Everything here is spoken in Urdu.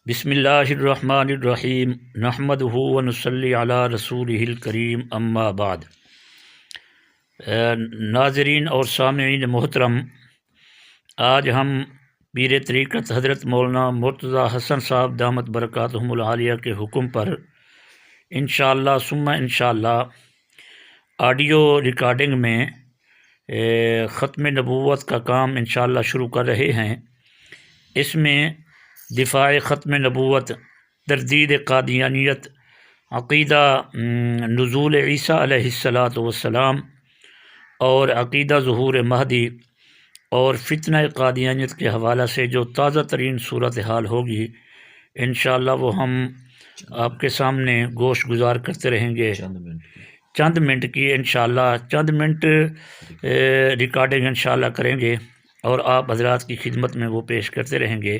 بسم اللہ الرحمن الرحیم نحمدہ ونصلی علی رسولہ الکریم اما بعد۔ ناظرین اور سامعین محترم، آج ہم پیر طریقت حضرت مولانا مرتضیٰ حسن صاحب دامت برکاتہم العالیہ کے حکم پر انشاءاللہ ثم انشاءاللہ آڈیو ریکارڈنگ میں ختم نبوت کا کام انشاءاللہ شروع کر رہے ہیں۔ اس میں دفاع ختم نبوت، تردید قادیانیت، عقیدہ نزول عیسیٰ علیہ السلام اور عقیدہ ظہور مہدی اور فتنہ قادیانیت کے حوالہ سے جو تازہ ترین صورتحال ہوگی انشاءاللہ وہ ہم آپ کے سامنے گوش گزار کرتے رہیں گے۔ چند منٹ کی انشاءاللہ چند منٹ ریکارڈنگ انشاءاللہ کریں گے اور آپ حضرات کی خدمت میں وہ پیش کرتے رہیں گے۔